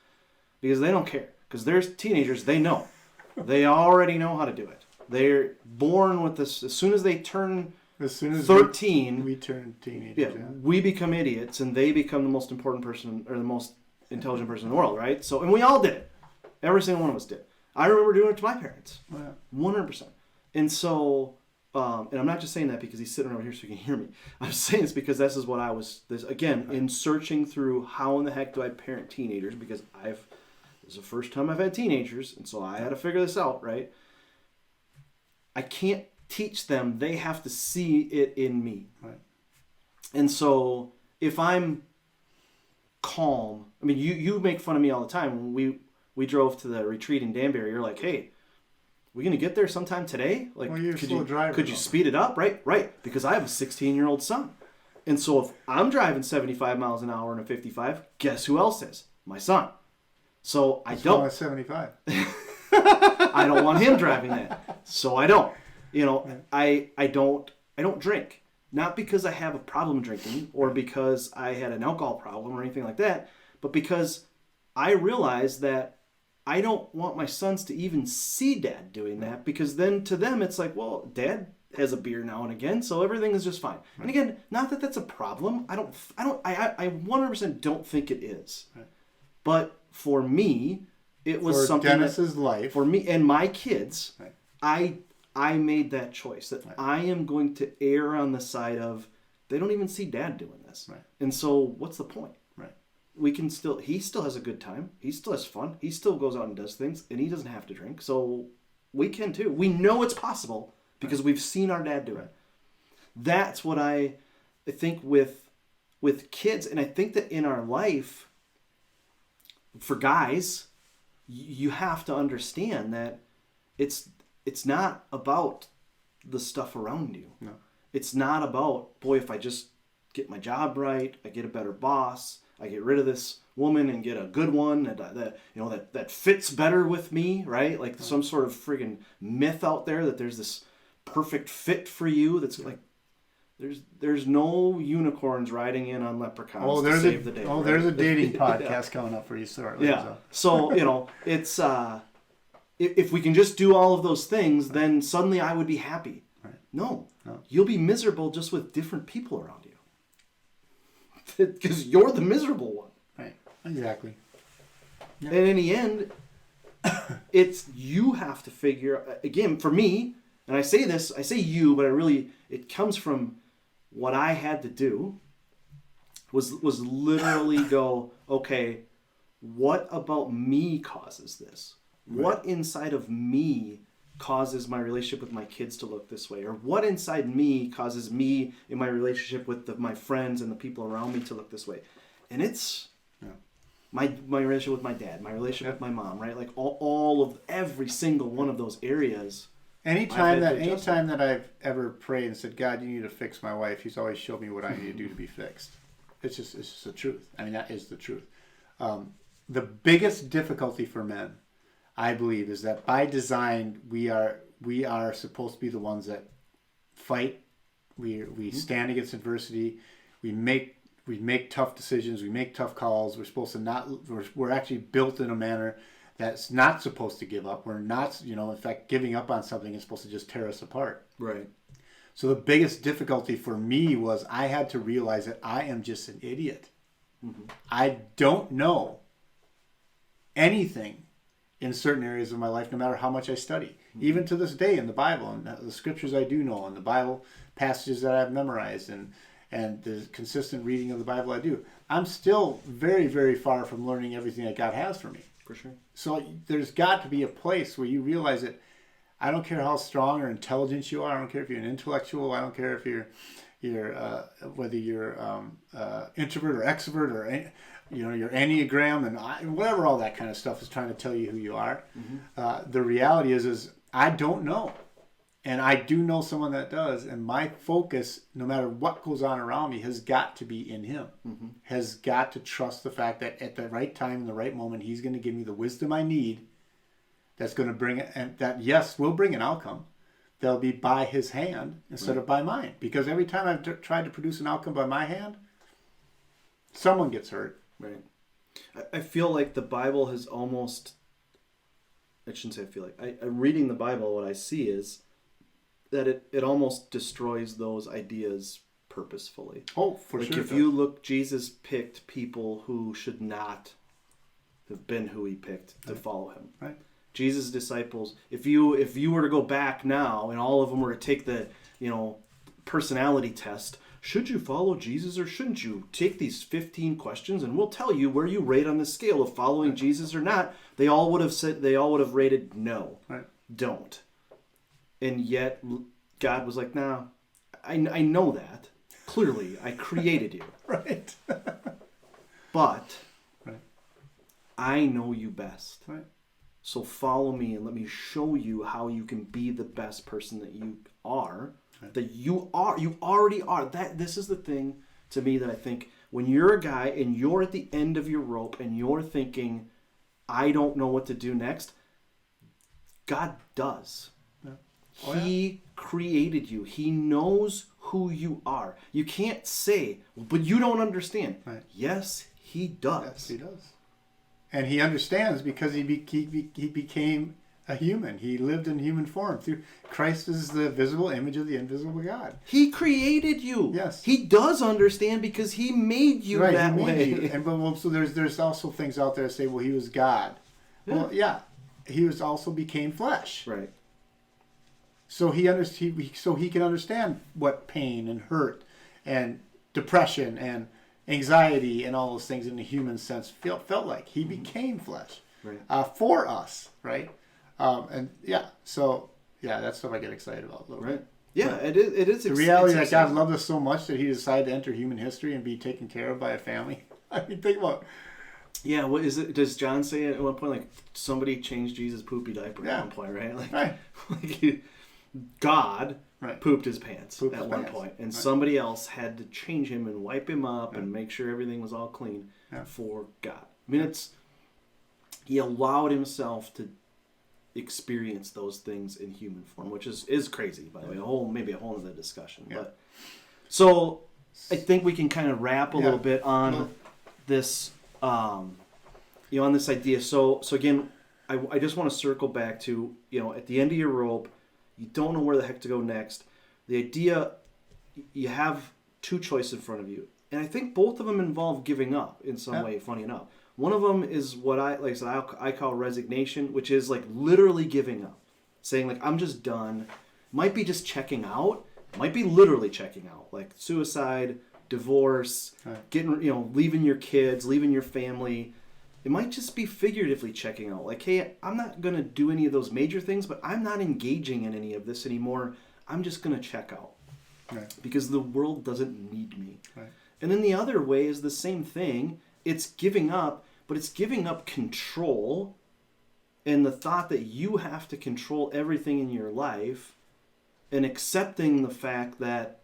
because they don't care. Because there's teenagers, they know. They already know how to do it. They're born with this. As soon as they turn 13, we turn teenagers. Yeah, we become idiots, and they become the most important person or the most intelligent person in the world, right? So, and we all did it. Every single one of us did. I remember doing it to my parents, 100%. And so, and I'm not just saying that because he's sitting over here so he can hear me. I'm saying this because this is what I was. In searching through how in the heck do I parent teenagers, because this is the first time I've had teenagers, and so I had to figure this out, right? I can't teach them. They have to see it in me. Right. And so if I'm calm, I mean, you make fun of me all the time. When we drove to the retreat in Danbury, you're like, hey, we going to get there sometime today? Like, well, you're a slow driver. Could you speed it up? Right. Because I have a 16-year-old son. And so if I'm driving 75 miles an hour in a 55, guess who else is? My son. So I don't. 75. I don't want him driving that. So I don't. I don't drink. Not because I have a problem drinking or because I had an alcohol problem or anything like that, but because I realize that I don't want my sons to even see Dad doing that, because then to them it's like, well, Dad has a beer now and again, so everything is just fine. Right. And again, not that that's a problem. I 100% don't think it is. Right. But for me, it was something Dennis's life. For me and my kids, right. I made that choice, that I am going to err on the side of, they don't even see Dad doing this. Right. And so what's the point? Right. He still has a good time. He still has fun. He still goes out and does things, and he doesn't have to drink. So we can too. We know it's possible because we've seen our dad do it. That's what I think with kids, and I think that in our life, for guys, you have to understand that it's not about the stuff around you. No. It's not about, boy, if I just get my job right, I get a better boss, I get rid of this woman and get a good one that fits better with me, right? Like some sort of friggin' myth out there that there's this perfect fit for you that's like, there's no unicorns riding in on leprechauns to save the day. Oh, right? there's a dating podcast coming up for you shortly. Yeah. So it's if we can just do all of those things, then suddenly I would be happy. Right. No, you'll be miserable just with different people around you. Because you're the miserable one. Right. Exactly. Yeah. And in the end, it's you have to figure, again, for me, and I say you, but it comes from what I had to do was literally go, okay, what about me causes this? Right. What inside of me causes my relationship with my kids to look this way? Or what inside me causes me in my relationship with my friends and the people around me to look this way? And it's my relationship with my dad, my relationship with my mom, right? Like all of every single one of those areas. Anytime that I've ever prayed and said, God, you need to fix my wife, he's always showed me what I need to do to be fixed. It's just the truth. I mean, that is the truth. The biggest difficulty for men, I believe, is that by design we are supposed to be the ones that fight. We stand against adversity. We make tough decisions. We make tough calls. We're supposed to we're actually built in a manner that's not supposed to give up. We're not, in fact, giving up on something is supposed to just tear us apart. Right. So the biggest difficulty for me was I had to realize that I am just an idiot. Mm-hmm. I don't know anything in certain areas of my life, no matter how much I study. Mm-hmm. Even to this day in the Bible, and the scriptures I do know, and the Bible passages that I've memorized, and the consistent reading of the Bible I do, I'm still very, very far from learning everything that God has for me. For sure. So there's got to be a place where you realize that I don't care how strong or intelligent you are. I don't care if you're an intellectual. I don't care if you're whether you're introvert or extrovert or your Enneagram and whatever all that kind of stuff is trying to tell you who you are. Mm-hmm. The reality is I don't know. And I do know someone that does, and my focus, no matter what goes on around me, has got to be in him. Mm-hmm. Has got to trust the fact that at the right time, in the right moment, he's going to give me the wisdom I need that's going to bring it, and that, yes, will bring an outcome. That'll be by his hand instead of by mine. Because every time I've tried to produce an outcome by my hand, someone gets hurt. Right. I feel like the Bible has almost, I shouldn't say I feel like, reading the Bible, what I see is that it almost destroys those ideas purposefully. Oh, for sure. Like if you look, Jesus picked people who should not have been who he picked to follow him. Right. Jesus' disciples, if you were to go back now and all of them were to take the, personality test, should you follow Jesus or shouldn't you? Take these 15 questions and we'll tell you where you rate on the scale of following Jesus or not. They all would have rated no. Right. Don't. And yet, God was like, nah, I know that. Clearly, I created you. Right. But right. I know you best. Right. So follow me and let me show you how you can be the best person that you are. Right. That you already are. This is the thing to me that I think when you're a guy and you're at the end of your rope and you're thinking, I don't know what to do next, God does. He created you. He knows who you are. You can't say, but you don't understand. Right. Yes, he does. Yes, he does. And he understands because he became a human. He lived in human form. Christ is the visible image of the invisible God. He created you. Yes. He does understand because he made you that way. You. And so there's also things out there that say, well, he was God. Yeah. Well, yeah, he was also became flesh. Right. so so he can understand what pain and hurt and depression and anxiety and all those things in the human sense felt like. He became flesh, right. For us, right? And yeah, so yeah, that's stuff I get excited about a little right. bit. Yeah, but it is. The reality that God loved us so much that He decided to enter human history and be taken care of by a family. I mean, think about it. Yeah, what is it? Does John say at one point, like, somebody changed Jesus' poopy diaper at one point, right? Like, right. like God pooped his pants Pooped at his one pants. point, and somebody else had to change him and wipe him up and make sure everything was all clean for God. I mean, he allowed himself to experience those things in human form, which is crazy, by the way. Maybe a whole other discussion. Yeah. But so I think we can kind of wrap a little bit on this. On this idea. So again, I just want to circle back to, at the end of your rope, you don't know where the heck to go next. The idea, you have two choices in front of you. And I think both of them involve giving up in some way, funny enough. One of them is what I call resignation, which is like literally giving up. Saying like, I'm just done. Might be just checking out. Might be literally checking out. Like suicide, divorce, getting, leaving your kids, leaving your family. It might just be figuratively checking out. Like, hey, I'm not going to do any of those major things, but I'm not engaging in any of this anymore. I'm just going to check out. Right. Because the world doesn't need me. Right. And then the other way is the same thing. It's giving up, but it's giving up control and the thought that you have to control everything in your life and accepting the fact that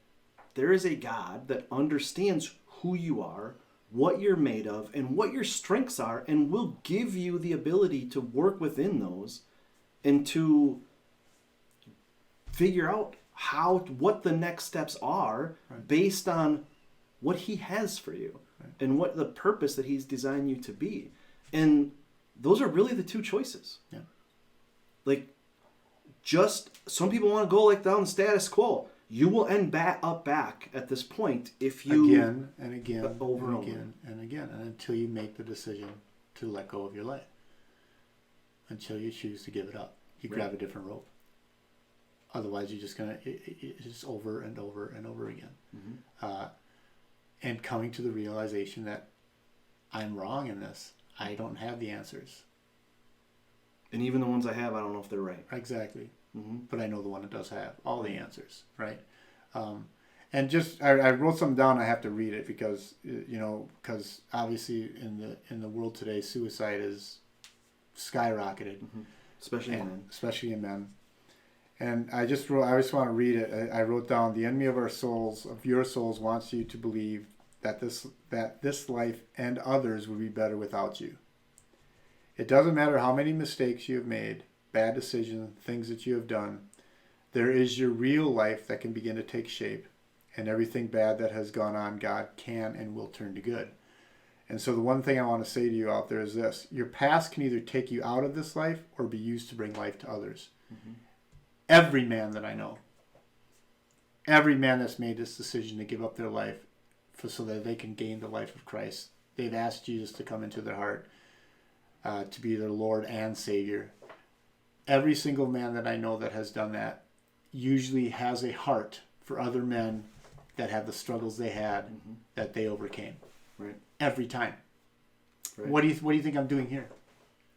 there is a God that understands who you are, what you're made of, and what your strengths are, and will give you the ability to work within those and to figure out what the next steps are based on what He has for you and what the purpose that He's designed you to be. And those are really the two choices. Yeah. Like, just some people want to go like down the status quo. You will end up back at this point if you again and again over and and again and again, and until you make the decision to let go of your life, until you choose to give it up, you grab a different rope. Otherwise, you're just gonna it's just over and over and over again, and coming to the realization that I'm wrong in this. I don't have the answers, and even the ones I have, I don't know if they're right. Exactly. Mm-hmm. But I know the one that does have all the answers, right? And just I wrote something down. I have to read it because because obviously in the world today, suicide is skyrocketed, especially in men. And I just want to read it. I wrote down: the enemy of our souls, of your souls, wants you to believe that this life and others would be better without you. It doesn't matter how many mistakes you have made, bad decisions, things that you have done. There is your real life that can begin to take shape, and everything bad that has gone on, God can and will turn to good. And so the one thing I want to say to you out there is this: your past can either take you out of this life or be used to bring life to others. Every man that I know, every man that's made this decision to give up their life so that they can gain the life of Christ, they've asked Jesus to come into their heart, to be their Lord and Savior. Every single man that I know that has done that usually has a heart for other men that have the struggles they had that they overcame. Right. Every time. Right. What do you think I'm doing here?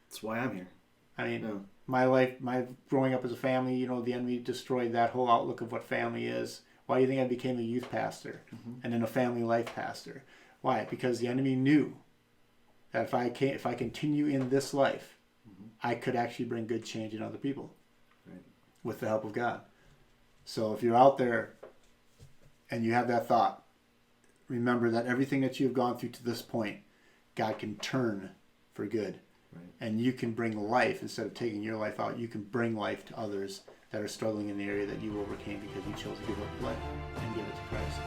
That's why I'm here. I mean, my life, my growing up as a family, the enemy destroyed that whole outlook of what family is. Why do you think I became a youth pastor and then a family life pastor? Why? Because the enemy knew that if I continue in this life, I could actually bring good change in other people with the help of God. So if you're out there and you have that thought, remember that everything that you've gone through to this point, God can turn for good. Right. And you can bring life, instead of taking your life out, you can bring life to others that are struggling in the area that you overcame because you chose to give up life and give it to Christ.